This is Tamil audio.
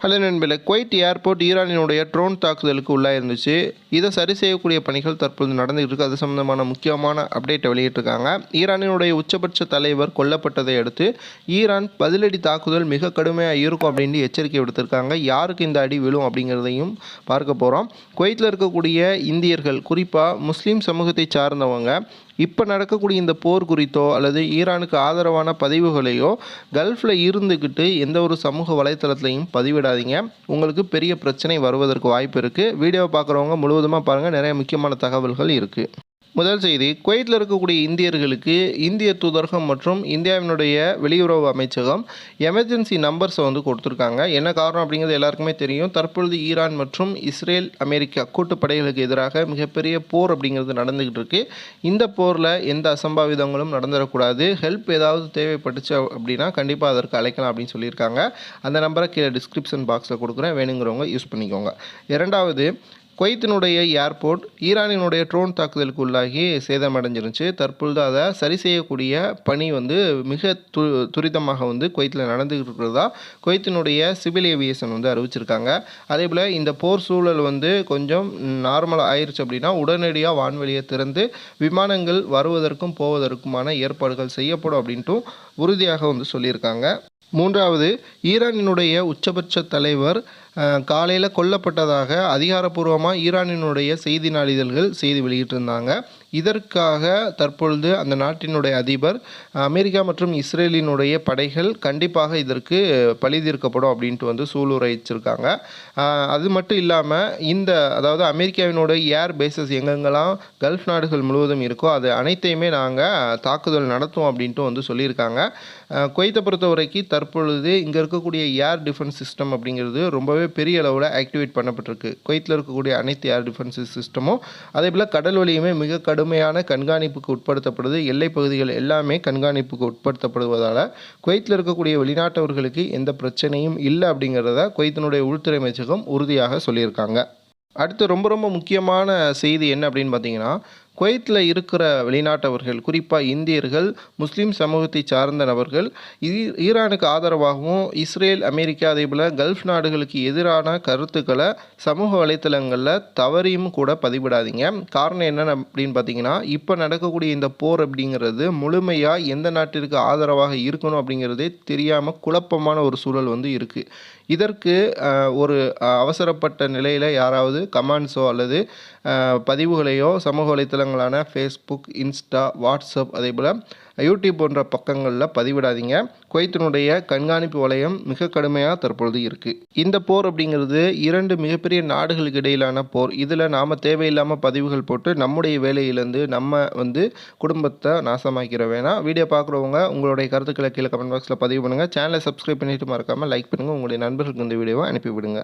ஹலோ நண்பர்களே, குவைத் ஏர்போர்ட் ஈரானினுடைய ட்ரோன் தாக்குதலுக்கு உள்ளாயிருந்துச்சு. இதை சரி செய்யக்கூடிய பணிகள் தற்போது நடந்துகிட்டு இருக்கு. அது சம்பந்தமான முக்கியமான அப்டேட்டை வெளியிட்டிருக்காங்க. ஈரானினுடைய உச்சபட்ச தலைவர் கொல்லப்பட்டதை அடுத்து ஈரான் பதிலடி தாக்குதல் மிக கடுமையாக இருக்கும் அப்படின்னு எச்சரிக்கை விடுத்திருக்காங்க. யாருக்கு இந்த அடி விழும் அப்படிங்கிறதையும் பார்க்க போகிறோம். குவைத்தில் இருக்கக்கூடிய இந்தியர்கள், குறிப்பாக முஸ்லீம் சமூகத்தை சார்ந்தவங்க, இப்போ நடக்கக்கூடிய இந்த போர் குறித்தோ அல்லது ஈரானுக்கு ஆதரவான பதிவுகளையோ கல்ஃபில் இருந்துக்கிட்டு எந்த ஒரு சமூக வலைத்தளத்துலையும் பதிவிடாதீங்க. உங்களுக்கு பெரிய பிரச்சனை வருவதற்கு வாய்ப்பு இருக்குது. வீடியோவை பார்க்குறவங்க முழுவதுமாக பாருங்கள், நிறைய முக்கியமான தகவல்கள் இருக்குது. முதல் செய்தி, குவைத்தில் இருக்கக்கூடிய இந்தியர்களுக்கு இந்திய தூதரகம் மற்றும் இந்தியாவினுடைய வெளியுறவு அமைச்சகம் எமர்ஜென்சி நம்பர்ஸை கொடுத்துருக்காங்க. என்ன காரணம் அப்படிங்கிறது எல்லாருக்குமே தெரியும். தற்பொழுது ஈரான் மற்றும் இஸ்ரேல் அமெரிக்கா கூட்டுப்படைகளுக்கு எதிராக மிகப்பெரிய போர் அப்படிங்கிறது நடந்துக்கிட்டு இருக்கு. இந்த போரில் எந்த அசம்பாவிதங்களும் நடந்துடக்கூடாது. ஹெல்ப் ஏதாவது தேவைப்பட்டுச்சு அப்படின்னா கண்டிப்பாக அதற்கு அழைக்கலாம் அப்படின்னு சொல்லியிருக்காங்க. அந்த நம்பரை கீழே டிஸ்கிரிப்ஷன் பாக்ஸில் கொடுக்குறேன், வேணுங்கிறவங்க யூஸ் பண்ணிக்கோங்க. இரண்டாவது, குவைத்தினுடைய ஏர்போர்ட் ஈரானினுடைய ட்ரோன் தாக்குதலுக்கு உள்ளாகி சேதமடைஞ்சிருந்துச்சு. தற்பொழுது அதை சரி செய்யக்கூடிய பணி மிக துரிதமாக குவைத்தில் நடந்துகிட்டு இருக்கிறதா குவைத்தினுடைய சிவில் ஏவியேஷன் அறிவிச்சிருக்காங்க. அதே போல் இந்த போர் சூழல் கொஞ்சம் நார்மலாக ஆயிடுச்சு அப்படின்னா உடனடியாக வான்வெளியை திறந்து விமானங்கள் வருவதற்கும் போவதற்குமான ஏற்பாடுகள் செய்யப்படும் அப்படின்ட்டும் உறுதியாக சொல்லியிருக்காங்க. மூன்றாவது, ஈரானினுடைய உச்சபட்ச தலைவர் காலையில் கொல்லப்பட்டதாக அதிகாரப்பூர்வமாக ஈரானினுடைய செய்தி நாளிதழ்கள் செய்தி வெளியிட்டிருந்தாங்க. இதற்காக தற்பொழுது அந்த நாட்டினுடைய அதிபர் அமெரிக்கா மற்றும் இஸ்ரேலினுடைய படைகள் கண்டிப்பாக இதற்கு பழி தீர்க்கப்படும் அப்படின்ட்டு சூளுரைச்சிருக்காங்க. அது மட்டும் இல்லாமல் அதாவது அமெரிக்காவினுடைய ஏர் பேசஸ் எங்கெங்கெல்லாம் கல்ஃப் நாடுகள் முழுவதும் இருக்கோ அது அனைத்தையுமே நாங்கள் தாக்குதல் நடத்துவோம் அப்படின்ட்டு சொல்லியிருக்காங்க. குவைத்தை பொறுத்த வரைக்கும் தற்பொழுது இங்கே இருக்கக்கூடிய ஏர் டிஃபென்ஸ் சிஸ்டம் அப்படிங்கிறது ரொம்பவே பெரிய அளவில் ஆக்டிவேட் பண்ணப்பட்டிருக்கு. குவைத்தில் இருக்கக்கூடிய அனைத்து ஏர் டிஃபென்ஸ் சிஸ்டமும் அதே போல் கடல் வழியுமே மிக கடுமையான கண்காணிப்புக்கு உட்படுத்தப்படுது. எல்லை பகுதிகள் எல்லாமே கண்காணிப்புக்கு உட்படுத்தப்படுவதால் குவைத்தில் இருக்கக்கூடிய வெளிநாட்டவர்களுக்கு எந்த பிரச்சனையும் இல்லை அப்படிங்கிறத குவைத்தினுடைய உள்துறை அமைச்சகம் உறுதியாக சொல்லியிருக்காங்க. அடுத்து ரொம்ப முக்கியமான செய்தி என்ன அப்படின்னு பார்த்தீங்கன்னா, குவைத்தில் இருக்கிற வெளிநாட்டவர்கள், குறிப்பாக இந்தியர்கள், முஸ்லீம் சமூகத்தை சார்ந்த நபர்கள் ஈரானுக்கு ஆதரவாகவும் இஸ்ரேல், அமெரிக்கா அதே போல் கல்ஃப் நாடுகளுக்கு எதிரான கருத்துக்களை சமூக வலைத்தளங்களில் தவறியும் கூட பதிவிடாதீங்க. காரணம் என்னென்னு அப்படின்னு பார்த்தீங்கன்னா, இப்போ நடக்கக்கூடிய இந்த போர் அப்படிங்கிறது முழுமையாக எந்த நாட்டிற்கு ஆதரவாக இருக்கணும் அப்படிங்கிறதே தெரியாமல் குழப்பமான ஒரு சூழல் இருக்குது. இதற்கு ஒரு அவசரப்பட்ட நிலையில் யாராவது கமெண்ட்ஸோ அல்லது பதிவுகளையோ சமூக வலைத்தளங்களான ஃபேஸ்புக், இன்ஸ்டா, வாட்ஸ்அப் அதே போல் யூடியூப் போன்ற பக்கங்களில் பதிவிடாதீங்க. குவைத்தினுடைய கண்காணிப்பு வலயம் மிக கடுமையாக தற்பொழுது இருக்குது. இந்த போர் அப்படிங்கிறது இரண்டு மிகப்பெரிய நாடுகளுக்கு இடையிலான போர். இதில் நாம் தேவையில்லாமல் பதிவுகள் போட்டு நம்முடைய வேலையிலேருந்து நம்ம குடும்பத்தை நாசமாக்கிற வேணாம். வீடியோ பார்க்குறவங்க உங்களுடைய கருத்துக்களை கீழே கமெண்ட் பாக்ஸில் பதிவு பண்ணுங்கள். சேனலை சப்ஸ்கிரைப் பண்ணிவிட்டு மறக்காமல் லைக் பண்ணுங்கள். உங்களுடைய நண்பர்களுக்கு இந்த வீடியோவை அனுப்பிவிடுங்க.